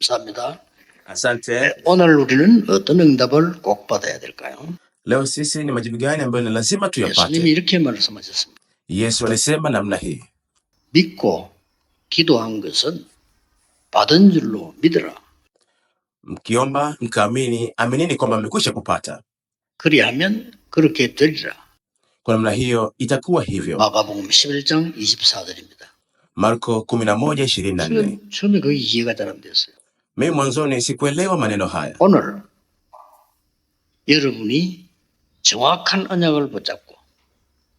감사합니다. Asante. 오늘 우리는 어떤 응답을 꼭 받아야 될까요? Leo sisi ni majibu gani ambayo ni lazima 예수님이 tuyapate? 이렇게 말씀하셨습니다. Yesu alisema namna hii, 믿고 기도한 것은 받은 줄로 믿으라. mkiomba mkaamini, aminini kwamba mmekwisha kupata. 그리하면 그렇게 되리라. Kwa namna hiyo itakuwa hivyo. 마가복음 11장 24절입니다. Marko 11:24. 처음에 그게 이해가 잘 안 됐어요. Mimi mwanzoni sikuelewa maneno haya. 오늘 여러분이 정확한 언약을 붙잡고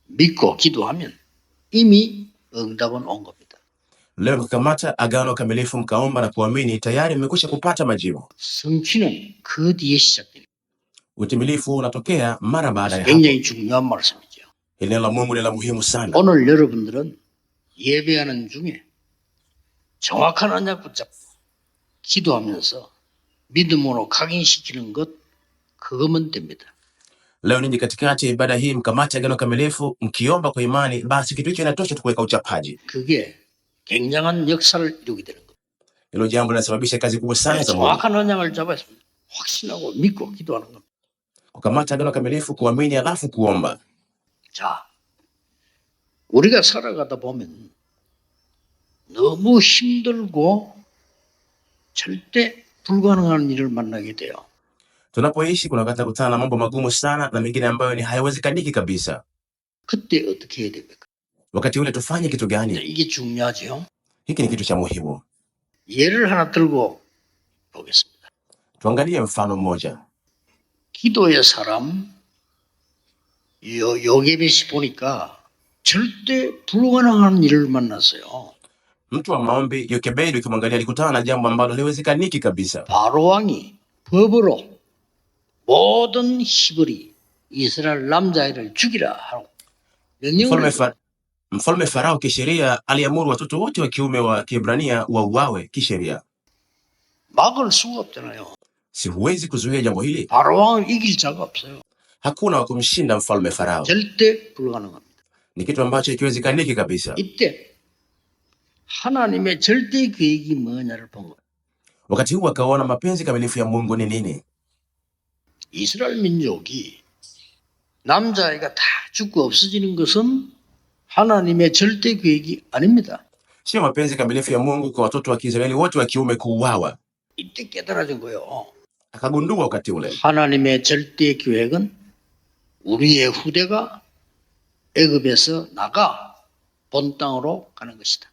믿고 기도하면 이미 응답은 온 겁니다. Leo mkikamata agano kamilifu mkaomba na kuamini, tayari mmekwisha kupata majibu. 성취는 그 뒤에 시작됩니다. Utimilifu unatokea mara baada ya hapo. 굉장히 중요한 말씀이죠. Neno la Mungu ni la muhimu sana. 오늘 여러분들은 예배하는 중에 정확한 언약 붙잡고 기도하면서 믿음으로 각인시키는 것, 그거면 됩니다. Leo ninyi katikati ya ibada hii mkamate agano kamilifu mkiomba kwa imani, basi kitu hicho inatosha tu kuweka uchapaji. 그게 굉장한 역사를 이루게 되는 거예요. Hilo jambo linasababisha kazi kubwa sana za Mungu. 정확한 언약을 잡아서 확신하고 믿고 기도하는 겁니다. Kukamata agano kamilifu, kuamini alafu kuomba. 자, 우리가 살아가다 보면 너무 힘들고 절대 불가능한 일을 만나게 돼요. Tunapoishi kuna wakati kutana na mambo magumu sana na mengine ambayo ni hayawezekaniki kabisa. 그때 어떻게 해야 됩니까? Wakati ule tufanye kitu gani? 이게 중요하죠. Hiki ni kitu cha muhimu. 예를 하나 들고 보겠습니다. Tuangalie mfano mmoja. 기도의 사람 요게벳이 보니까 절대 불가능한 일을 만났어요. Mtu wa maombi Yokebedi ukimwangalia alikutana na jambo ambalo haliwezekaniki kabisa. 바로 왕이 법으로 모든 히브리 이스라엘 남자애를 죽이라 하고 명령을 Mfalme Farao kisheria aliamuru watoto wote wa kiume wa Kiebrania wauawe kisheria. 막을 수가 없잖아요. Si huwezi kuzuia jambo hili. 바로 왕을 이길 자가 없어요. Hakuna wa kumshinda mfalme Farao. 절대 불가능합니다. Ni kitu ambacho hakiwezekaniki kabisa. 이때 하나님의 절대 계획이 뭐냐를 본 거예요. Wakati huu akaona mapenzi kamilifu ya Mungu ni nini? 이스라엘 민족이 남자아이가 다 죽고 없어지는 것은 하나님의 절대 계획이 아닙니다. Sio mapenzi kamilifu ya Mungu kwa watoto wa Kiisraeli wote wa kiume kuuawa. 이때 깨달아진 거예요. Akagundua wakati ule 하나님의 절대 계획은 우리의 후대가 애굽에서 나가 본 땅으로 가는 것이다.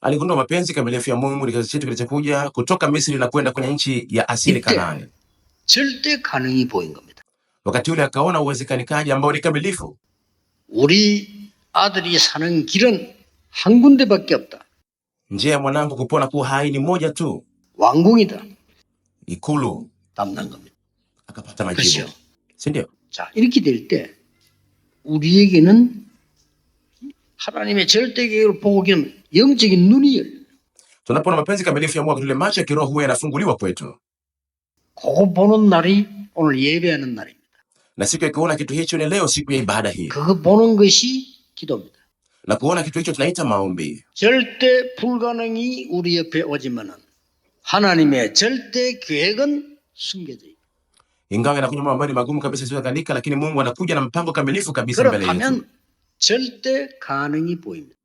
aligundua mapenzi kamilifu ya Mungu ni kizazi chetu kilichokuja kutoka Misri na kwenda kwenye nchi ya asili Kanaani. 절대 가능이 보인 겁니다. Wakati ule akaona uwezekanikaji ambao ni kamilifu. 우리 아들이 사는 길은 한 군데밖에 없다. Njia ya mwanangu kupona kuwa hai ni moja tu. 왕궁이다. Ikulu. 담난 겁니다. Akapata majibu. Si ndio? 자, 이렇게 될 때 우리에게는 하나님의 절대 계획을 보고 있는 영적인 눈이 열려요. Tunapoona mapenzi kamilifu ya Mungu, tule macho ya kiroho huwa yanafunguliwa kwetu. 그거 보는 날이 오늘 예배하는 날입니다. Na siku ya kuona kitu hicho ni leo, siku ya ibada hii. 그거 보는 것이 기도입니다. Na kuona kitu hicho tunaita maombi. 절대 불가능이 우리 옆에 오지만은 하나님의 절대 계획은 숨겨져 있다. Ingawa inakuja mambo ambayo ni magumu kabisa isiyokanika, lakini Mungu anakuja na mpango kamilifu kabisa mbele yetu. 그렇다면 절대 가능이 보입니다.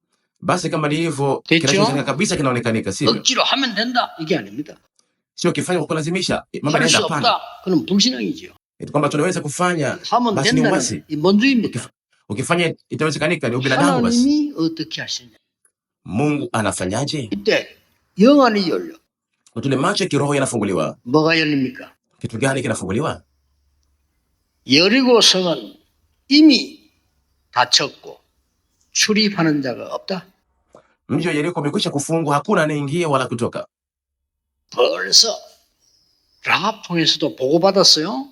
Basi kama ni hivyo, kinachowezekana kabisa kinaonekanika, sivyo? 억지로 하면 된다 이게 아닙니다. Sio kifanya kwa kulazimisha, mambo 할 수 yanaenda pana. 없다. 그럼 불신앙이지요. Eti kwamba tunaweza kufanya, 하면 basi ni 된다는 uasi. 이 뭔주입니다. Ukifanya itawezekanika ni ubinadamu basi. 하나님이 어떻게 하시냐. Mungu anafanyaje? 이때 영안이 열려. Tule macho ya kiroho yanafunguliwa. 뭐가 열립니까? Kitu gani kinafunguliwa? 여리고 성은 이미 닫혔고 출입하는 자가 없다. Mji wa Yeriko umekwisha kufungwa, hakuna anaingia wala kutoka. 벌써 라합 통해서도 보고받았어요.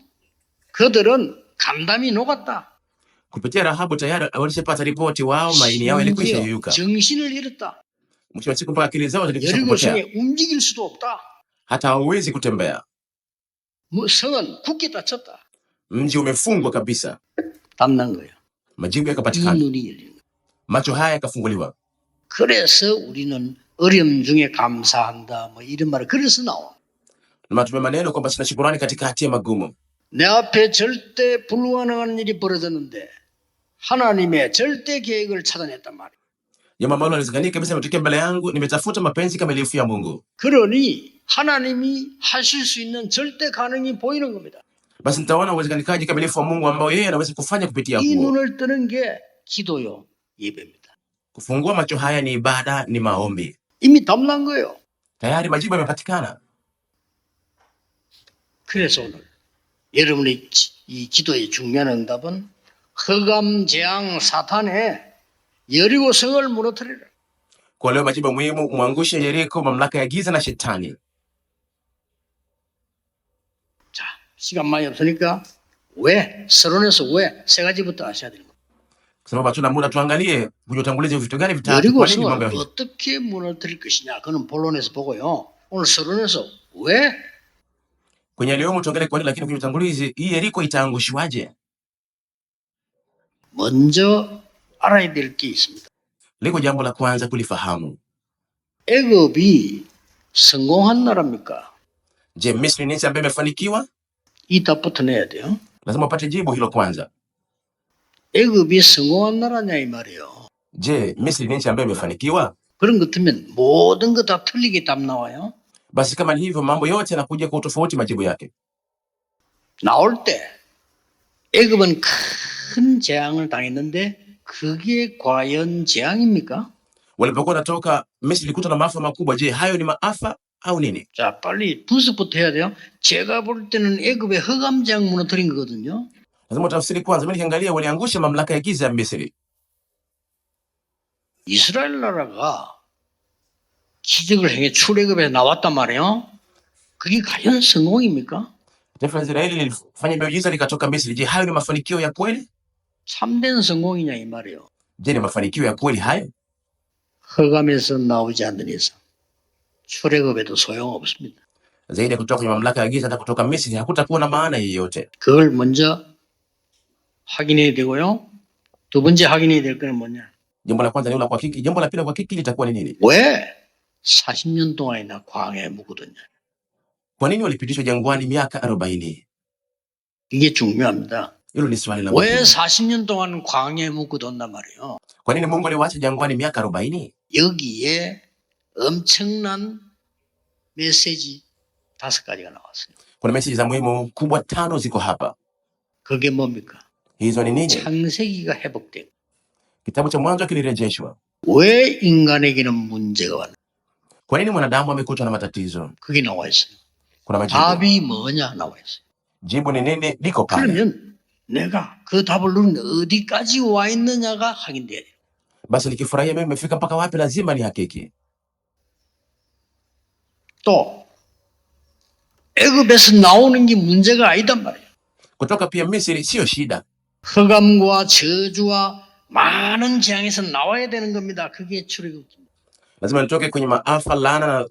그들은 감담이 녹았다. Kupitia Rahabu tayari walishapata ripoti, wao maini yao yalikwisha yuyuka. 정신을 잃었다. Mwisho wa siku mpaka akili zao zilikwisha 여리고 kupotea. 성에 움직일 수도 없다. Hata hawezi kutembea. 성은 굳게 닫혔다. Mji umefungwa kabisa. 담난 거예요. Majibu 이 yakapatikana. 눈이 열리는 거예요. Macho haya yakafunguliwa. 그래서 우리는 어려움 중에 감사한다. 뭐 이런 말을 그래서 나와. Na matumia maneno kwamba sina shukurani katikati ya magumu. 내 앞에 절대 불가능한 일이 벌어졌는데 하나님의 절대 계획을 찾아냈단 말이에요. Jambo ambalo haliwezekani kabisa limetokea mbele yangu, nimetafuta mapenzi kamilifu ya Mungu. 그러니 하나님이 하실 수 있는 절대 가능이 보이는 겁니다. Basi nitaona uwezekanikaji kamilifu wa Mungu ambao yeye anaweza kufanya kupitia 이 huo. 눈을 뜨는 게 기도요, 예배입니다. Kufungua macho haya ni ibada, ni maombi. 이미 답난 거예요. Tayari majibu yamepatikana. 그래서 오늘 여러분의 이 기도의 중요한 응답은 흑암 재앙 사탄의 여리고 성을 무너뜨리라. Kwa leo majibu muhimu, umwangushe Yeriko, mamlaka ya giza na shetani. 자, 시간 많이 없으니까 왜 서론에서 왜 세 가지부터 아셔야 되는 거예요. Kwa sababu hatuna muda, tuangalie kwenye utangulizi vitu gani vitatu. 여리고 Kwa nini mambo 성을 haya? 어떻게 무너뜨릴 것이냐, 그는 본론에서 보고요. 오늘 서론에서 왜 Kwenye leo tuangalie kwa nini, lakini kwenye utangulizi hii Yeriko itaangushwaje? 먼저 알아야 될 게 있습니다. Liko jambo la kwanza kulifahamu. 애굽이 성공한 나라입니까? Je, Misri ni nchi ambayo imefanikiwa? 이 답부터 내야 돼요. Lazima upate jibu hilo kwanza. 애굽이 성공한 나라냐 이 말이에요. Je, Misri ni nchi ambayo imefanikiwa? 그런 것 같으면 모든 거 다 틀리게 답 나와요. Basi kama ni hivyo, mambo yote yanakuja kwa utofauti majibu yake. 나올 때 애굽은 큰 재앙을 당했는데 그게 과연 재앙입니까? Walipokuwa natoka Misri ilikuta na maafa makubwa. Je, hayo ni maafa au nini? 자, 빨리 분석부터 해야 돼요. 제가 볼 때는 애굽의 흑암 재앙 무너뜨린 거거든요. Lazima utafsiri kwanza. Mimi nikiangalia waliangusha mamlaka ya giza ya Misri. 이스라엘 나라가 기적을 행해 출애굽에 나왔단 말이에요. 그게 과연 성공입니까? Taifa la Israeli lilifanya miujiza likatoka Misri. Je, hayo ni mafanikio ya kweli? 참된 성공이냐 이 말이에요. Je, ni mafanikio ya kweli hayo? 흑암에서 나오지 않는 이상 출애굽에도 소용없습니다. Zaidi ya kutoka kwenye mamlaka ya giza na kutoka Misri hakutakuwa na maana yoyote. 그걸 먼저 확인해야 되고요. 두 번째 확인해야 될 거는 뭐냐? Jambo la kwanza ni la kuhakiki. Jambo la pili la kuhakiki litakuwa ni nini? 왜 40년 동안이나 광야에 묵거든요. Kwa nini walipitishwa jangwani miaka 40? 이게 중요합니다. Hilo ni swali la 왜 muhimu. 40년 동안 광야에 묵거든단 말이에요. Kwa nini Mungu aliwaacha jangwani miaka 40? 여기에 엄청난 메시지 5가지가 나왔어요. Kuna meseji za muhimu kubwa 5 ziko hapa. 그게 뭡니까? Hizo ni nini? 창세기가 회복되고 Kitabu cha Mwanzo kilirejeshwa. 왜 인간에게는 문제가 왔나? Kwa nini mwanadamu amekutwa na matatizo? 그게 나와 있어요. Kuna majibu. 답이 뭐냐 나와 있어요. Jibu ni nini? Liko pale. 그러면 내가 그 답을 누르는데 어디까지 와 있느냐가 확인돼야 돼요. Basi nikifurahia mimi nimefika mpaka wapi, lazima ni hakiki. 또 애굽에서 나오는 게 문제가 아니단 말이에요. Kutoka pia Misri sio shida. 흑암과 저주와 많은 재앙에서 나와야 되는 겁니다. 그게 출애굽입니다. Lazima nitoke kwenye maafa, laana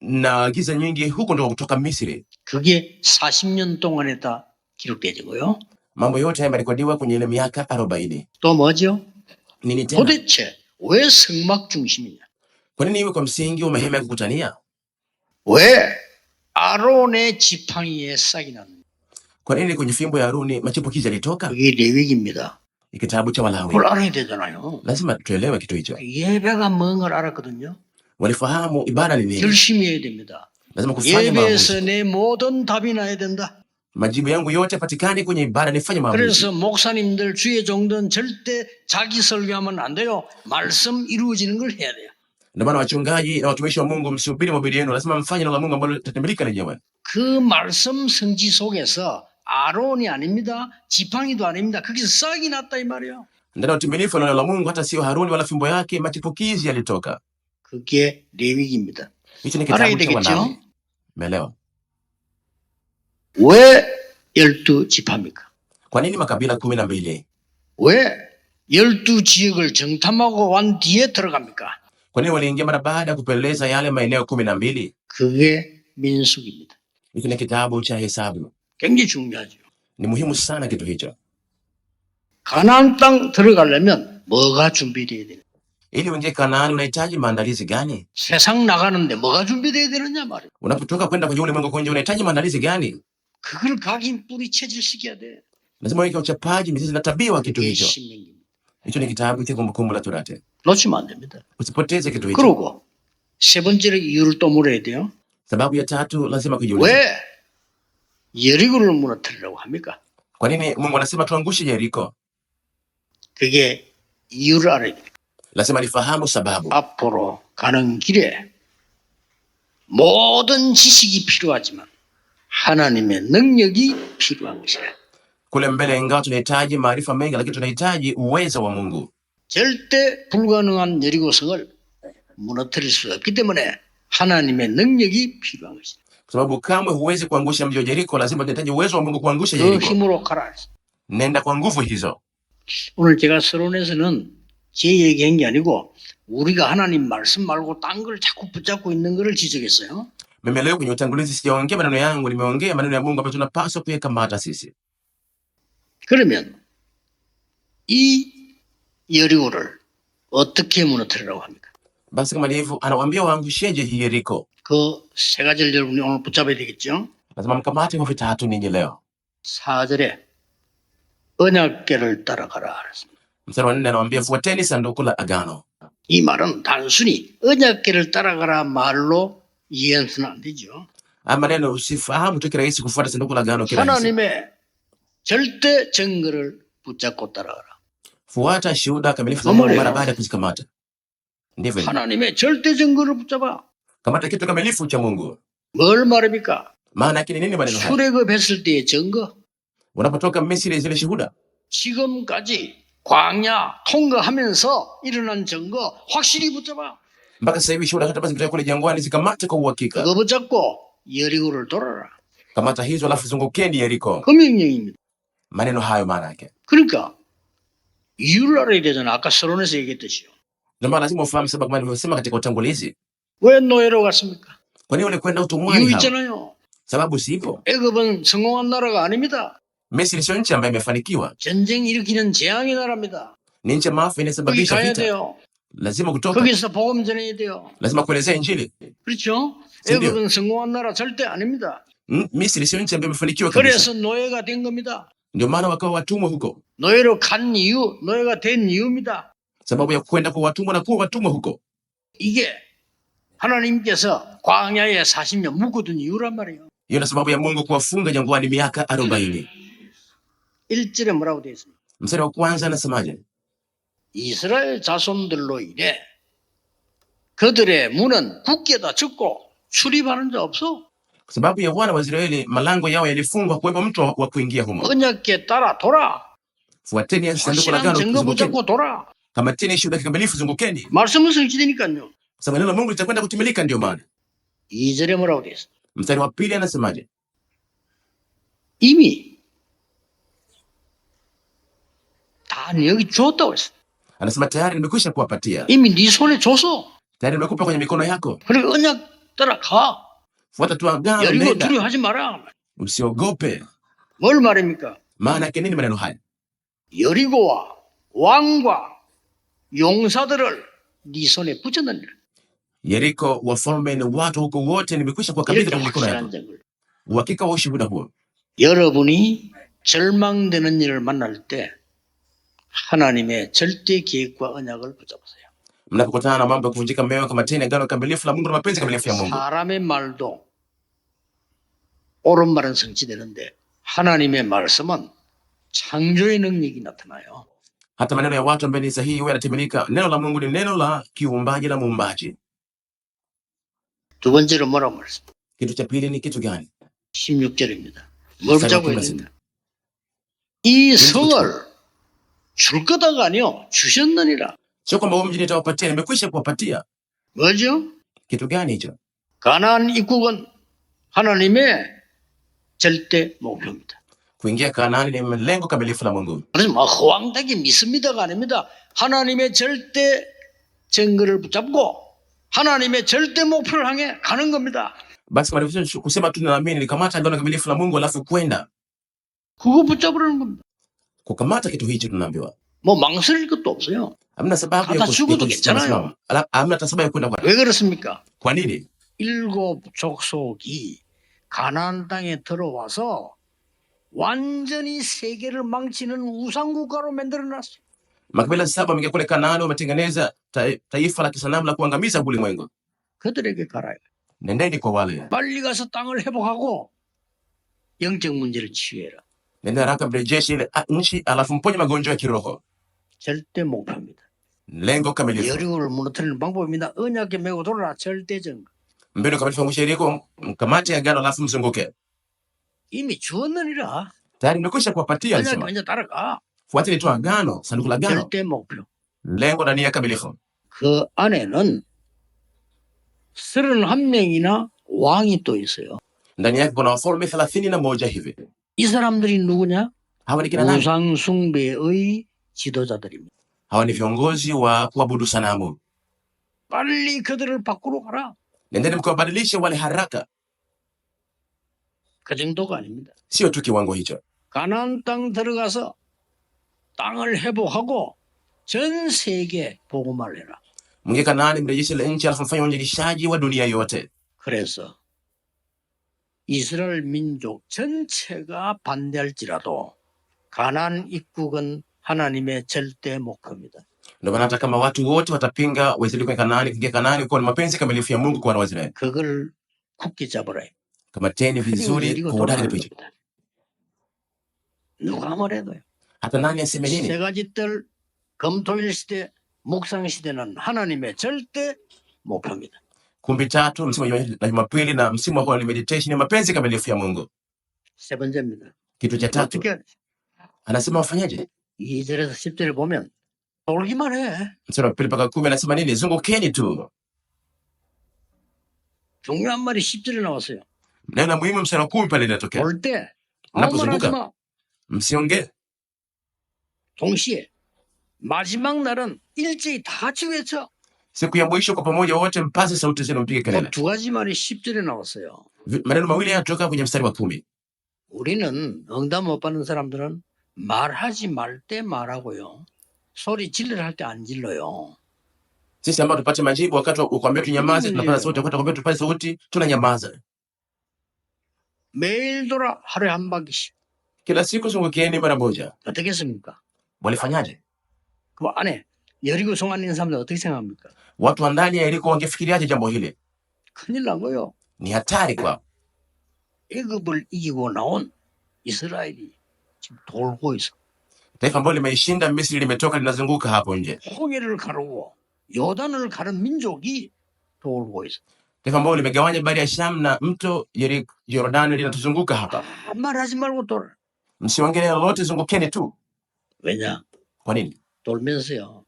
na giza nyingi, huko ndio kutoka Misri. 그게 40년 동안에 다 기록되고요. Mambo yote yamerekodiwa kwenye ile miaka 40. 또 뭐죠? Nini tena? 도대체 왜 성막 중심이냐? Kwa nini iwe kwa msingi wa mahema ya kukutania? 왜 아론의 지팡이에 싹이 났느냐? Kwa nini kwenye fimbo ya Haruni machipukizi yalitoka? 그게 레위기입니다. Ni kitabu cha Walawi. 그걸 알아야 되잖아요. Lazima tuelewe kitu hicho. 예배가 뭔 걸 알았거든요. Walifahamu ibada ni nini. 열심히 해야 됩니다. Lazima kufanya maamuzi. 예배에서 내 모든 답이 나야 된다. Majibu yangu yote yapatikane kwenye ibada, nifanye maamuzi. 그래서 목사님들 주의 종들은 절대 자기 설교하면 안 돼요. 말씀 이루어지는 걸 해야 돼요. Ndio maana wachungaji na watumishi wa Mungu msihubiri mahubiri yenu, lazima mfanye neno la Mungu ambalo litatimilika lenyewe. 그 말씀 성지 속에서 아론이 아닙니다. 지팡이도 아닙니다. 거기서 싹이 났다 이 말이에요. Ndani ya utimilifu wa neno la Mungu, hata sio Haruni wala fimbo yake, machipukizi yalitoka. 그게 레위기입니다. Hicho ni 알아야 kitabu cha 되겠죠? Walawi. Umeelewa? 왜 12지파입니까? Kwa nini makabila 12? 왜 12지역을 정탐하고 wan 뒤에 들어갑니까? Kwa nini waliingia mara baada ya kupeleleza yale maeneo 12? 그게 민수기입니다. Hicho ni kitabu cha Hesabu. 굉장히 중요하죠. Ni muhimu sana kitu hicho. 가나안 땅 들어가려면 뭐가 준비되어야 되나? Ili uingie Kanaani unahitaji maandalizi gani? 세상 나가는데 뭐가 준비돼야 되느냐 말이에요. Unapotoka kwenda kwenye ulimwengu kwa nje unahitaji maandalizi gani? 그걸 각인 뿌리 체질시켜야 돼. Lazima uweke uchapaji, mizizi na tabia wa kitu 그게 hicho. 신명기입니다. Hicho ni kitabu cha Kumbukumbu la Torati. 놓치면 안 됩니다. Usipoteze kitu hicho. 그러고 세 번째로 이유를 또 물어야 돼요. Sababu ya tatu lazima kujiuliza. 왜 여리고를 무너뜨리려고 합니까? Kwa nini Mungu anasema tuangushe Yeriko? 그게 이유를 알아야 돼요. Lazima nifahamu sababu. 앞으로 가는 길에 모든 지식이 필요하지만 하나님의 능력이 필요한 것이라. Kule mbele ingawa tunahitaji maarifa mengi lakini tunahitaji uwezo wa Mungu. 절대 불가능한 여리고성을 무너뜨릴 수 없기 때문에 하나님의 능력이 필요한 것이다. Kwa sababu kamwe huwezi kuangusha mji wa Yeriko, lazima tunahitaji uwezo wa Mungu kuangusha 그 Yeriko. 힘으로 가라. Nenda kwa nguvu hizo. 오늘 제가 서론에서는 제 얘기한 게 아니고 우리가 하나님 말씀 말고 딴 걸 자꾸 붙잡고 있는 거를 지적했어요. Mimi leo kwenye utangulizi sijaongea maneno yangu, nimeongea maneno ya Mungu ambayo tunapaswa kuyakamata sisi. 그러면 이 여리고를 어떻게 무너뜨리라고 합니까? Basi kama ndivyo anawaambia waangusheje hii Yeriko? 그 세 가지를 여러분이 오늘 붙잡아야 되겠죠. Lazima mkamate kwa vitatu ninyi leo. 4절에 언약궤를 따라가라. Mstari wa 4 anawaambia fuateni sanduku la agano. 이 말은 단순히 언약궤를 따라가라 말로 이해해서는 안 되죠. Maneno usifahamu tu kirahisi kufuata sanduku la agano kirahisi. 하나님의 절대 증거를 붙잡고 따라가라. Fuata shuhuda kamilifu za Mungu mara baada ya kuzikamata. Ndivyo. 하나님의 절대 증거를 붙잡아. Kamata kitu kamilifu cha Mungu. 뭘 말합니까? Maana yake ni nini maneno haya? 출애굽했을 때의 증거. Unapotoka Misri zile shuhuda. 지금까지 광야 통과하면서 일어난 증거 확실히 붙잡아. Mpaka sasa hivi shuhuda hata basi kule jangwani zikamate kwa uhakika. 그거 붙잡고 여리고를 돌아라. Kamata hizo alafu zungukeni Yeriko. 그 명령입니다. Maneno hayo maana yake. 그러니까 이유를 알아야 되잖아. 아까 서론에서 얘기했듯이요. Ndio maana lazima ufahamu sababu kama nilivyosema katika utangulizi. 왜 노예로 갔습니까? Kwa nini walikwenda utumwani 이유 hao? 있잖아요. Sababu sipo. 애굽은 성공한 나라가 아닙니다. Misri sio nchi ambayo imefanikiwa. 전쟁 일으키는 재앙의 나라입니다. Ni nchi maafa 거기 inasababisha 가야 vita. 돼요. Lazima kutoka. 거기서 복음 전해야 돼요. Lazima kuelezea injili. 그렇죠? sindio? 애굽은 성공한 나라 절대 아닙니다. Misri sio nchi ambayo imefanikiwa kabisa. 그래서 노예가 된 겁니다. Ndio maana wakawa watumwa huko. 노예로 간 이유, 노예가 된 이유입니다. Sababu ya kwenda kwa watumwa na kuwa watumwa huko. 이게 하나님께서 광야에 40년 묵거둔 이유란 말이에요. Hiyo ni sababu ya Mungu kuwafunga jangwani miaka 40. 1절에 뭐라고 되어 있습니까? Mstari wa kwanza anasemaje? 이스라엘 자손들로 인해 그들의 문은 굳게 닫혔고 출입하는 자 없어. Kwa sababu ya wana wa Israeli malango yao yalifungwa, kuwepo mtu wa kuingia humo. 언약궤 따라 돌아. Fuateni sanduku la 확실한 agano 증거 kuzungukeni. 붙잡고 돌아. Kamateni shuhuda kikamilifu zungukeni. 말씀은 성취되니까요. Kwa sababu neno la Mungu litakwenda kutimilika ndio maana. 2절에 뭐라고 되어 있어? Mstari wa pili anasemaje? 이미 다 여기 줬다고 했어. Anasema tayari nimekwisha kuwapatia. 이미 네 손에 줬어. Tayari nimekupa kwenye mikono yako. 그리고 언약 따라가. Fuata tu agano, 여리고 nenda. 두려워하지 마라. Usiogope. 뭘 말입니까? Maana yake nini maneno haya? 여리고와 왕과 용사들을 네 손에 붙여넣으라. Yeriko, wafalme na watu huko wote nimekwisha kuwakabidhi 이렇게 kwenye mikono yako. 확실한 증거를. Uhakika wa ushuhuda huo. 여러분이 절망되는 일을 만날 때 하나님의 절대 계획과 언약을 붙잡으세요. Mnapokutana na mambo ya kuvunjika moyo, kamateni agano kamilifu la Mungu na mapenzi kamilifu ya Mungu. 사람의 말도 옳은 말은 성취되는데 하나님의 말씀은 창조의 능력이 나타나요. Hata maneno ya watu ambayo ni sahihi huwa yanatimilika. Neno la Mungu ni neno la kiumbaji na muumbaji. 두 번째로 뭐라고 말했습니까? Kitu cha pili ni kitu gani? 16절입니다. 뭘 붙잡고 있습니까? 이 성을 줄 거다가 아니요 주셨느니라. Sio kwamba huo mji nitawapatia, nimekwisha kuwapatia. 뭐죠? Kitu gani hicho? 가나안 입국은 하나님의 절대 목표입니다. Kuingia Kanaani ni lengo kamilifu la Mungu. 그래서 막 허황되게 믿습니다가 아닙니다. 하나님의 절대 증거를 붙잡고 하나님의 절대 목표를 향해 가는 겁니다. Basi kama kusema tu naamini, nikamata agano kamilifu la Mungu alafu kwenda. 그거 붙잡으라는 겁니다. Kukamata kitu hicho tunaambiwa. 뭐 망설일 것도 없어요. Hamna sababu Hata 죽어도 괜찮아요. kusimama. Hamna hata sababu ya kwenda kwa. 왜 그렇습니까? Kwa nini? 일곱 족속이 가나안 땅에 들어와서 완전히 세계를 망치는 우상국가로 만들어놨어요. Makabila 7 wameingia kule Kanaani, wametengeneza taifa la kisanamu la kuangamiza ulimwengu. 그들에게 가라요. Nendeni kwa wale. 빨리 가서 땅을 회복하고 영적 문제를 치유해라. Nenda haraka mrejeshe ile nchi, alafu mponye magonjwa ya kiroho. 절대 목표입니다. Lengo kamilifu. 여리고를 무너뜨리는 방법입니다. 언약에 메고 돌아라. 절대적. Mbinu kamilifu angusha Yeriko, mkamate agano alafu mzunguke. 이미 주었느니라. Tayari nimekwisha kuwapatia, 언약에 alisema. 먼저 따라가. Fuatili tu agano, sanduku la agano. 절대 목표. Lengo na nia kamilifu. 그 안에는 31명이나 왕이 또 있어요. Ndani yake kuna wafalme 31 hivi. 이 사람들이 누구냐? Hawa ni kina nani? 우상 숭배의 지도자들입니다. Hawa ni viongozi wa kuabudu sanamu. 빨리 그들을 밖으로 가라. Nendeni mkawabadilishe wale haraka. 그 정도가 아닙니다. Sio tu kiwango hicho. 가나안 땅 들어가서 땅을 회복하고 전 세계 복음을 해라. Mwingie Kanaani, mrejeshe ile nchi, alafu mfanye uinjilishaji wa dunia yote. 그래서 이스라엘 민족 전체가 반대할지라도 가나안 입국은 하나님의 절대 목표입니다. Ndio maana hata kama watu wote watapinga Waisraeli kwa Kanaani, kuingia Kanaani kwa mapenzi kamilifu ya Mungu kwa wana wa Israeli. 그걸 굳게 잡으라. Kamateni vizuri kwa udari na picha. 누가 뭐래도요. Hata nani aseme nini? 세 가지 뜰 검토일 시대, 묵상 시대는 하나님의 절대 목표입니다. Kumbi tatu, msimu wa Jumapili na msimu wa meditation ya mapenzi kamilifu ya Mungu. 세 번째입니다. Kitu cha tatu, 어떻게 anasema wafanyaje? 2절에서 10절을 보면 돌기만 해. Mstari wa 2 mpaka 10 anasema nini? Zungukeni tu. 중요한 말이 10절에 나왔어요. Neno muhimu mstari wa 10 pale linatokea. 볼 때 아무 말 하지 Mnapozunguka 마. msiongee. 동시에 마지막 날은 일제히 다 같이 외쳐. Siku ya mwisho kwa pamoja wote mpaze sauti zenu, mpige kelele. 두 가지 말이 10절에 나왔어요. Maneno mawili yanatoka kwenye mstari wa 10. 우리는 응답 못 받는 사람들은 말하지 말 때 말하고요. 소리 질러를 할 때 안 질러요. Sisi ambao tupate majibu wakati ukwambia tunyamaze, tunapata sauti, wakati ukwambia tupate sauti, tunanyamaza. 매일 돌아 하루에 한 바퀴씩. Kila siku zungukieni mara moja. 어떻게 했습니까? Walifanyaje? 그 안에 여리고 성 안에 있는 사람들 어떻게 생각합니까? Watu wa ndani ya Yeriko wangefikiriaje jambo hili? 큰일 난 거요. Ni hatari kwao. 애굽을 이기고 나온 이스라엘이 지금 돌고 있어. Taifa ambalo limeishinda Misri limetoka linazunguka hapo nje. 홍해를 가르고 요단을 가른 민족이 돌고 있어. Taifa ambalo limegawanya bahari ya Sham na mto Yordani linatuzunguka hapa. 말하지 말고 돌아. Msiongee lolote, zungukeni tu. 왜냐? Kwa nini? 돌면서요.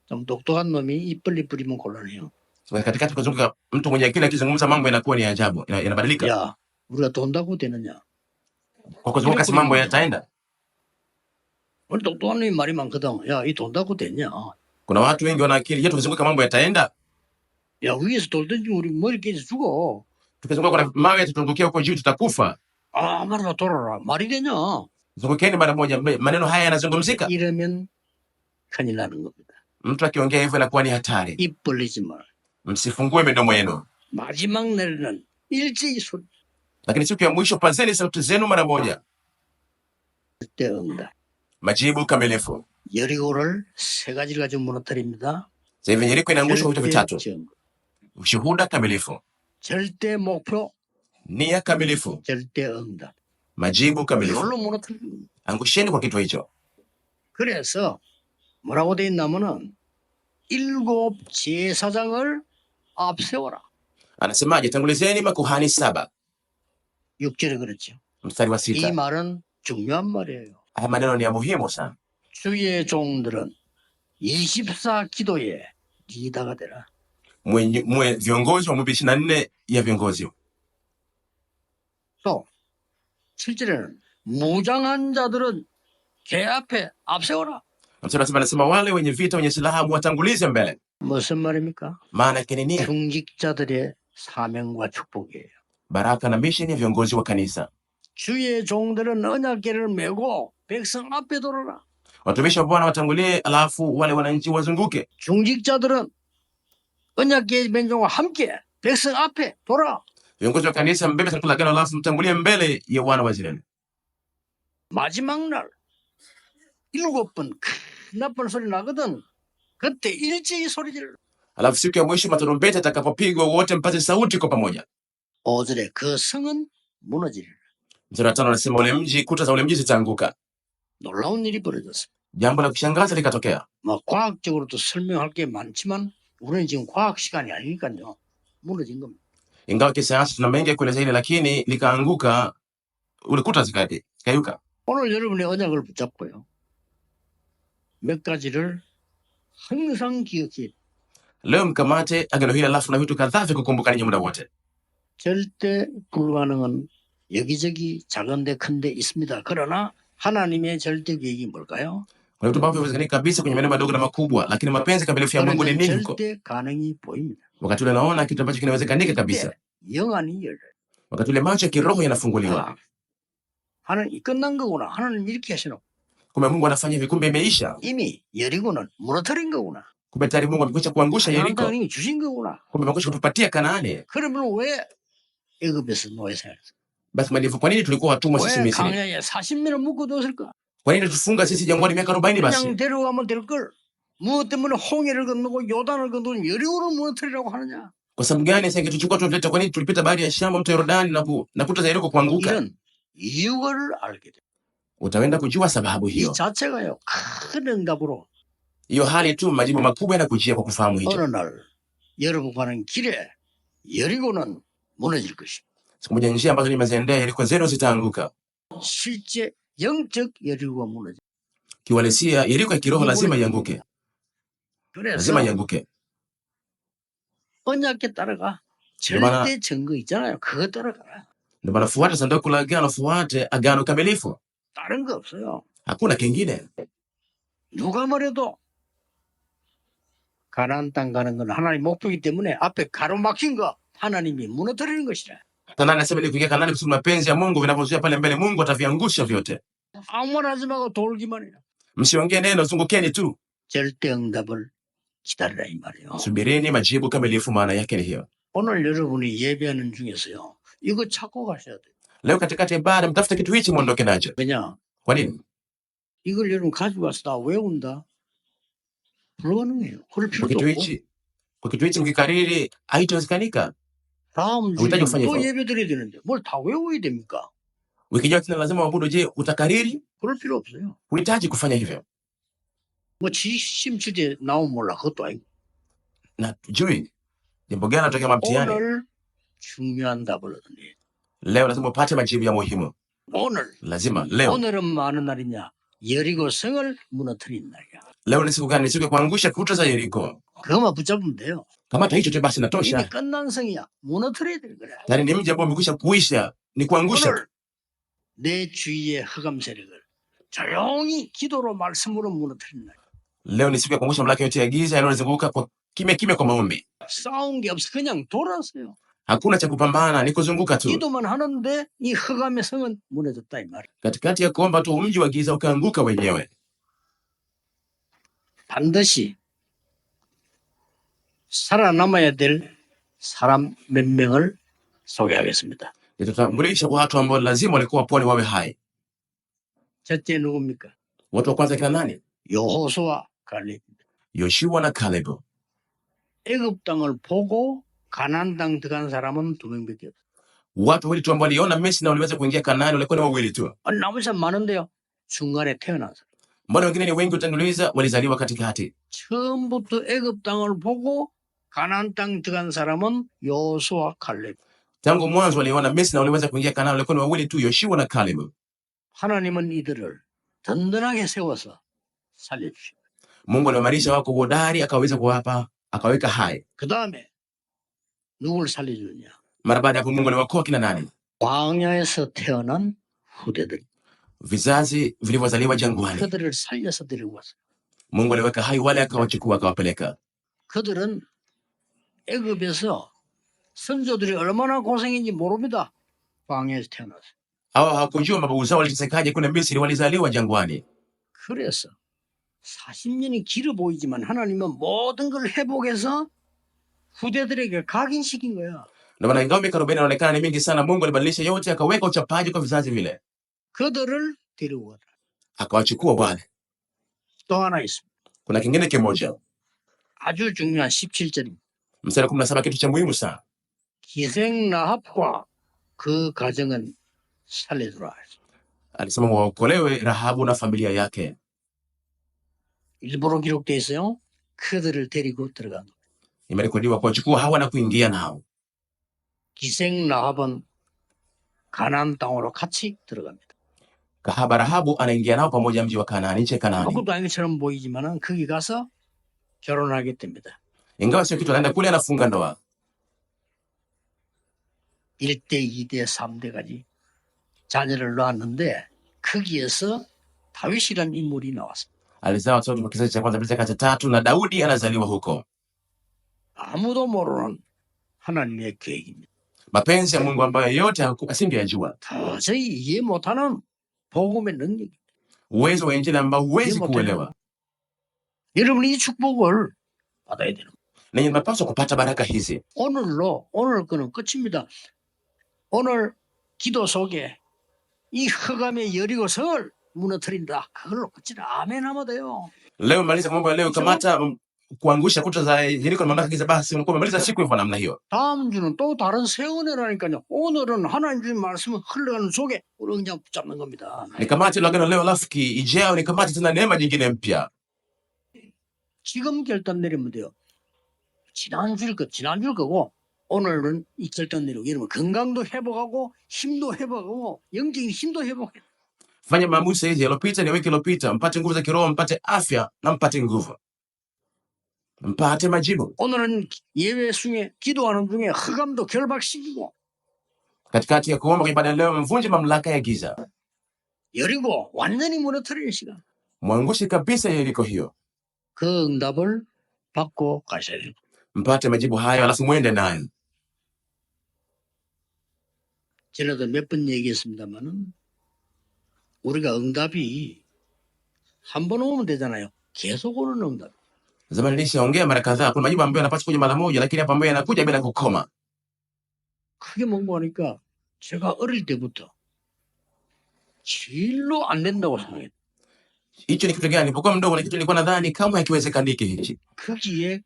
좀 똑똑한 놈이 입 벌리 뿌리면 곤란해요. Katikati kuzunguka mtu mwenye akili akizungumza mambo yanakuwa ni ajabu, yanabadilika. 야, 우리가 돈다고 되느냐? Kwa kuzunguka si mambo yataenda. 우리 똑똑한 놈이 말이 많거든. 야, 이 돈다고 되냐? Kuna watu wengi wana akili, yetu kuzunguka mambo yataenda. 야, 위에서 돌든지 우리 머리 깨져 죽어. Tukizunguka kuna mawe yatuzungukia huko juu tutakufa. 아, 말하다 돌아라. 말이 되냐? Zungukeni mara moja, maneno haya yanazungumzika. 이러면 큰일 나는 겁니다. Mtu akiongea hivyo inakuwa ni hatari. 입 벌리지 마. Msifungue midomo yenu. 마지막 날에는 일제히 소리 Lakini siku ya mwisho pazeni sauti zenu mara moja. 때 응답. Majibu kamilifu. 여리고를 세 가지를 가지고 무너뜨립니다. Sasa hivi Yeriko inaangushwa kwa vitu vitatu. 절대 Ushuhuda kamilifu, 절대 목표, nia kamilifu, 절대 응답. majibu kamilifu. 이걸로 무너뜨립니다. Angusheni kwa kitu hicho. 그래서 뭐라고 돼 있냐면은 7 제사장을 앞세워라. Anasemaje? Tangulizeni makuhani 7. 6절에 그랬죠. Mstari wa 이 6. 말은 중요한 말이에요. Haya maneno ni ya muhimu sana. 주의 종들은 24 기도에 리더가 되라. Mwe viongozi wa mwezi 24 ya viongozi. 또 7절에는 무장한 자들은 개 앞에 앞세워라. Mstari wa 7 anasema wale wenye vita wenye silaha muwatangulize mbele. 무슨 말입니까? Maana yake ni nini? 중직자들의 사명과 축복이에요. Baraka na misheni ya viongozi wa kanisa. 주의 종들은 언약궤를 메고 백성 앞에 돌아라. watumishi wa Bwana watangulie, alafu wale wananchi wazunguke. 중직자들은 언약궤 민족과 함께 백성 앞에 돌아. Viongozi wa kanisa mbebe sanduku la agano, alafu mtangulie mbele ya wana wa Israeli. 마지막 날 7번 큰 나팔 소리 나거든. 그때 일제히 소리 질러. Alafu siku ya mwisho matarumbeta atakapopigwa, wote mpaze sauti kwa pamoja. 5절에 그 성은 무너지리라. Mstari wa 5 anasema ule mji, kuta za ule mji zitaanguka. 놀라운 일이 벌어졌어. Jambo la kushangaza likatokea. 뭐 과학적으로도 설명할 게 많지만 우리는 지금 과학 시간이 아니니까요. 무너진 겁니다. Ingawa kisayansi tuna mengi ya kueleza hili, lakini likaanguka, ule kuta zikayuka. 오늘 여러분의 언약을 붙잡고요. 몇 가지를 항상 기억해. Leo mkamate agano hili, alafu na vitu kadhaa vya kukumbuka ninyi muda wote. 절대 불가능은 여기저기 작은데 큰데 있습니다. 그러나 하나님의 절대 계획이 뭘까요? Kuna vitu ambavyo haviwezekani kabisa kwenye maeneo madogo na makubwa, lakini mapenzi kamilifu ya Mungu ni nini huko? 절대 가능이 보입니다. Wakati ule naona kitu ambacho kinawezekanika kabisa. 영안이 열려. Wakati ule macho ya kiroho yanafunguliwa. 하나님 끝난 거구나. 하나님 이렇게 하시노. Kumbe Mungu anafanya hivi, kumbe imeisha. 이미 여리고는 무너뜨린 거구나. Kumbe tayari Mungu amekwisha kuangusha Yeriko. 하나님이 주신 거구나. Kumbe amekwisha kutupatia Kanaani. 그러면 왜 애굽에서 노예 생활했어? Basi ndivyo, kwa nini tulikuwa watumwa sisi 왜 Misri? 광야에 40년을 묶어뒀을까? Kwa nini tufunga sisi jangwani miaka 40 basi? 그냥 데려가면 될 걸. 무엇 때문에 홍해를 건너고 요단을 건너고 여리고를 무너뜨리라고 하느냐? Kwa sababu gani sasa ingetuchukua tuleta? Kwa nini tulipita bahari ya Shamu, mto Yordani na kuta za Yeriko kuanguka? 이런 이유를 알게 돼. Utaenda kujua sababu 이 hiyo. 자체가요 큰 응답으로 Hiyo hali tu majibu makubwa yanakujia kwa kufahamu 어느 hicho. 날 여러분 가는 길에 여리고는 무너질 것입니다. Siku moja njia ambazo nimeziendea Yeriko zenu zitaanguka. 실제 영적 여리고가 무너져. Kiuhalisia Yeriko ya kiroho lazima ianguke. 그래서 Lazima ianguke. 언약에 따라가 얼마나- 절대 증거 있잖아요. 그거 따라가라. Ndio maana fuata sanduku la agano, fuate agano kamilifu. 다른 거 없어요. Hakuna kingine. 누가 뭐래도 가나안 땅 가는 건 하나님 목표이기 때문에 앞에 가로막힌 거 하나님이 무너뜨리는 것이라. Hata nani anasema ili kuingia Kanaani kusudi mapenzi ya Mungu vinavyozuia pale mbele, Mungu ataviangusha vyote. 아무 말 하지 말고 돌기만 해요. Msiongee neno, zungukeni tu. 절대 응답을 기다리라 이 말이에요. Subirini majibu kamilifu, maana yake ni hiyo. 오늘 여러분이 예배하는 중에서요. 이거 찾고 가셔야 돼요. Leo katikati ya ibada mtafute kitu hichi muondoke nacho. 왜냐? Kwa nini? 이걸 여러분 가지고 와서 다 외운다? 불가능해요. 그럴 Kwa 필요도 kitu 없고. hichi mkikariri haitawezekanika. 다음 주에 우리가 그냥 또 이거. 예배 드려야 되는데 뭘 다 외워야 됩니까? Wiki ijayo tena lazima uabudu. Je, utakariri? 그럴 필요 없어요. Huhitaji kufanya hivyo. 뭐 지심추제 나오면 몰라. 그것도 아니고. Na tujui jambo gani natokea mtihani. 오늘 중요한 답을 얻으니. Leo lazima upate majibu ya muhimu. 오늘. Lazima leo. 오늘은 많은 날이냐? 여리고 성을 무너뜨린 날이야. Leo ni siku gani? Ni siku ya kuangusha kuta za Yeriko. 그것만 붙잡으면 돼요. Kamata hicho tu basi 이미 natosha. 끝난 성이야. 무너뜨려야 될 거야. Tayari ni mji ambao umekwisha kuisha, ni kuangusha. 오늘 내 주위의 흑암 세력을 조용히 기도로 말씀으로 무너뜨린 날. Leo ni siku ya kuangusha mamlaka yote ya giza yanayozunguka kwa kimya kimya kwa maombi. 싸운 게 없어. 그냥 돌았어요. Hakuna cha kupambana, ni kuzunguka tu. 기도만 하는데 이 흑암의 성은 무너졌다 이 말이야. Katikati ya kuomba tu mji wa giza ukaanguka wenyewe. 반드시 살아남아야 될 사람 몇 명을 소개하겠습니다. Tutatambulisha watu ambao lazima walikuwa pwani wawe hai. 첫째 누굽니까? Watu wa kwanza kina nani? 여호수아 갈렙. Yoshua na Caleb. 애굽 땅을 보고 가나안 땅 들어간 사람은 2명밖에 없어. Watu wawili tu ambao waliona Misri na waliweza kuingia Kanaani walikuwa ni wawili tu. 나머지 사람 많은데요. 중간에 태어나서 Mbona wengine ni wengi? Utanguliza walizaliwa katikati. 처음부터 애굽 땅을 보고 가나안 땅 들어간 사람은 여호수아 갈렙. Tangu mwanzo waliona Misri na waliweza kuingia Kanaani walikuwa ni wawili tu, Yoshua na Caleb. 하나님은 이들을 든든하게 세워서 살려주십니다. Mungu aliwaimarisha wako hodari, akaweza kuwapa, akaweka hai. 그 다음에 누굴 살려주느냐? Mara baada ya hapo Mungu aliwaokoa kina nani? 광야에서 태어난 후대들. Vizazi vilivyozaliwa jangwani. 그들을 살려서 데리고 왔어요. Mungu aliweka hai wale, akawachukua akawapeleka. 그들은 애굽에서 선조들이 얼마나 고생인지 모릅니다. 광야에서 태어났어요. Hawa hawakujua mababu zao walitesekaje kule Misri, walizaliwa jangwani. 그래서 40년이 길어 보이지만 하나님은 모든 걸 회복해서 후대들에게 각인시킨 거야. Ndio maana ingawa miaka 40 inaonekana ni mingi sana, Mungu alibadilisha yote, akaweka uchapaji kwa vizazi vile, 그들을 데려오라. akawachukua Bwana. 또 하나 있습니다. Kuna kingine kimoja, 아주 중요한 17절입니다. mstari 17, kitu cha muhimu sana. 기생 라합과 그 가정은 살려두라. Alisema waokolewe Rahabu na familia yake. 일부러 기록되어 있어요. 그들을 데리고 들어간 거예요. Imerekodiwa kuwachukua hawa na kuingia nao. 기생 라합은 가나안 땅으로 같이 들어갑니다. Kahaba Rahabu anaingia nao pamoja mji wa Kanaani, nchi ya Kanaani. 아무것도 아닌 것처럼 보이지만은 거기 가서 결혼하게 됩니다. Ingawa sio kitu, anaenda kule anafunga ndoa. 1대, 2대, 3대까지 자녀를 낳았는데 거기에서 다윗이라는 인물이 나왔습니다. Alizaa watoto kwa kizazi cha kwanza, kizazi cha tatu, na Daudi anazaliwa huko. 아무도 모르는 하나님의 계획입니다. Mapenzi ya Mungu ambayo yote asingeyajua. 도저히 이해 못하는 복음의 능력. Uwezo wa Injili ambao huwezi kuelewa. 여러분이 이 축복을 받아야 되는 거예요. Na mnapaswa kupata baraka hizi. 오늘 거는 끝입니다. 오늘 기도 속에 이 흑암의 여리고성을 무너뜨린다. 그걸로 끝이다. 아멘 하면 돼요. Leo maliza mambo ya leo, kamata kuangusha kuta za Yeriko na mamlaka giza, basi unakuwa umemaliza siku hivyo namna hiyo. 다음 주는 또 다른 새 은혜라니까요. 오늘은 하나님 주신 말씀을 흘러가는 속에 우리 그냥 붙잡는 겁니다. Nikamate agano leo, alafu ijayo nikamate tena neema nyingine mpya. 지금 결단 내리면 돼요. 지난주일 거고 오늘은 이 결단 내리고 이러면 건강도 회복하고 힘도 회복하고 영적인 힘도 회복해. Fanya maamuzi hizi yalopita, ni wiki iliyopita, mpate nguvu za kiroho, mpate afya na mpate nguvu, mpate majibu. 오늘은 예배 중에 기도하는 중에 흑암도 결박시키고 Katikati ya kuomba kwa ibada leo, mvunje mamlaka ya giza, 여리고 완전히 무너뜨리는 시간. mwangushe kabisa Yeriko hiyo. 그 응답을 받고 가셔야 돼요. Mpate majibu hayo, alafu mwende nayo. 전에도 몇 번 얘기했습니다만은 우리가 응답이 한 번 오면 되잖아요. 계속 오는 응답. Zamani nilishaongea mara kadhaa, kuna majibu ambayo yanapaswa kuja mara moja, lakini hapa ambayo yanakuja bila kukoma. 크게 mongo하니까 제가 어릴 때부터 진로 안 된다고 생각했어요. Hicho ni kitu gani? Nilipokuwa mdogo ni kitu nilikuwa nadhani kama hakiwezekaniki hichi. 거기에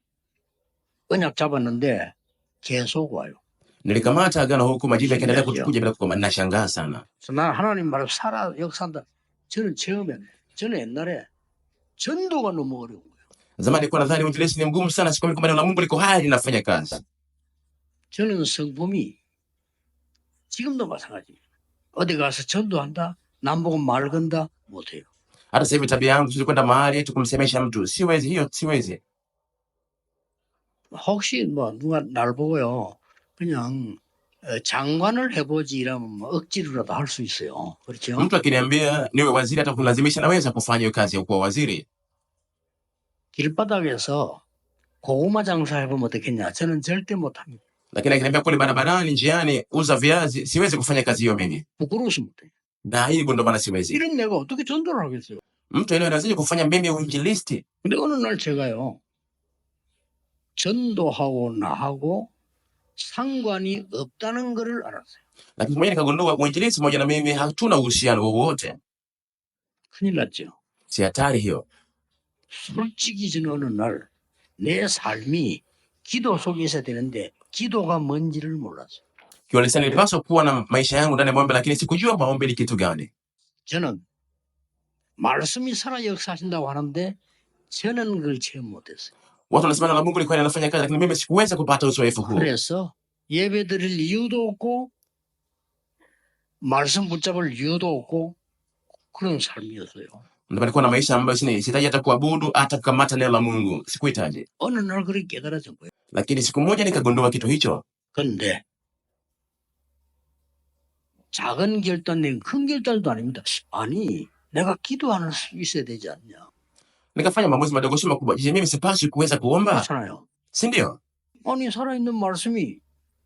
언약 잡았는데 계속 와요. Nilikamata agano huku, majibu yakaendelea kuja bila kukoma. Ninashangaa sana. 그래서 난 하나님 말을 살아 역사한다. 저는 옛날에 전도가 너무 어려운 거예요. Zamani nilikuwa nadhani uinjilisti ni mgumu sana, siku kwamba neno la Mungu liko hai linafanya kazi. 저는 성품이 지금도 마찬가지입니다. 어디 가서 전도한다, 남 보고 말 건다 못해요. Hata sasa hivi tabia yangu sio kwenda mahali eti kumsemesha mtu, siwezi hiyo, siwezi. 혹시 뭐 누가 날 보고요, 그냥 장관을 해보지 이러면 뭐 억지로라도 할 수 있어요. 그렇죠? Mtu akiniambia niwe waziri, hata kulazimisha naweza kufanya hiyo kazi ya kuwa waziri. 길바닥에서 고구마 장사 해보면 어떻겠냐? 저는 절대 못합니다. Lakini akiniambia kule barabarani, njiani, uza viazi, siwezi kufanya kazi hiyo mimi. 부끄러워서 못해요. Na hii ndio maana siwezi. 이런 내가 어떻게 전도를 하겠어요? Mtu yule anaanza kufanya mimi uinjilisti. 근데 어느 날 제가요, 전도하고 나하고 상관이 없다는 것을 알았어요. Lakini mwenyewe nikagundua uinjilisti moja na mimi hatuna uhusiano wowote. 큰일 났죠. Si hatari hiyo. 솔직히 저는 어느 날 내 삶이 기도 속에 있어야 되는데 기도가 뭔지를 몰랐어요. Kiwalisani nilipaswa kuwa na maisha yangu ndani ya maombi, lakini sikujua maombi ni kitu gani. 저는 말씀이 살아 역사하신다고 하는데 저는 그걸 체험 못했어요. Watu wanasema na Mungu alikuwa anafanya kazi, lakini mimi sikuweza kupata uzoefu huo. 그래서 예배 드릴 이유도 없고 말씀 붙잡을 이유도 없고 그런 삶이었어요. Ndio nilikuwa na maisha ambayo sihitaji hata kuabudu, hata kukamata neno la Mungu, sikuhitaji. 어느 날 그렇게 깨달아진 거예요. Lakini siku moja nikagundua kitu hicho. 그런데 작은 결단은 큰 결단도 아닙니다. 아니, 내가 기도하는 수 있어야 되지 않냐. Nikafanya maamuzi madogo si makubwa. Je, mimi sipaswi kuweza kuomba? 그렇잖아요. Si ndio? 아니, 살아있는 말씀이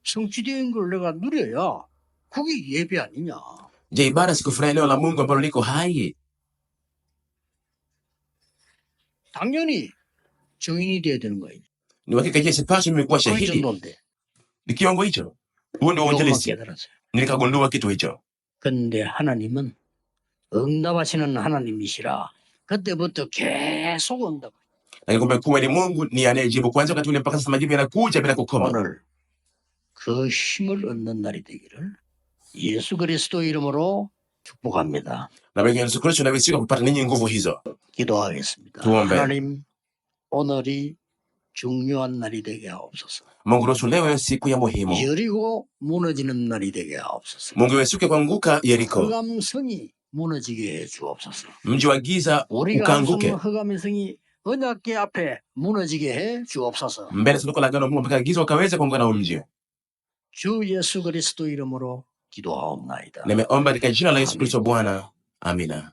성취된 걸 내가 누려야 그게 예배 아니냐. Je, ibada sikufurahia neno la Mungu ambalo liko hai? 당연히 증인이 돼야 되는 거예요. Ni uhakika je sipaswi mimi kuwa 그 shahidi? 정도인데 Ni kiwango hicho. Huo ndio 요것만 uinjilisti. 깨달았어요. Nilikagundua kitu hicho. 근데 하나님은 응답하시는 하나님이시라 그때부터 계속 응답. Lakini kumbe kweli Mungu ni anayejibu kuanzia wakati ule mpaka sasa majibu yanakuja bila kukoma. 오늘 그 힘을 얻는 날이 되기를 예수 그리스도 이름으로 축복합니다. Na wengi Yesu Kristo nawezika kupata ninyi nguvu hizo. 기도하겠습니다. tuombe. 하나님 오늘이 중요한 날이 되게 하옵소서. Mungu ruhusu leo iwe siku ya muhimu. 여리고 무너지는 날이 되게 하옵소서. Mungu iwe siku ya kuanguka Yeriko. 흑암성이 무너지게 해 주옵소서. Mji wa giza 우리가 ukaanguke. 항상 흑암의 성이 언약궤 앞에 무너지게 해 주옵소서. Mbele sanduku la agano Mungu mpaka giza ukaweza kuanguka na huu mji. 주 예수 그리스도 이름으로 기도하옵나이다. Nimeomba katika jina la Yesu Kristo Bwana. Amina.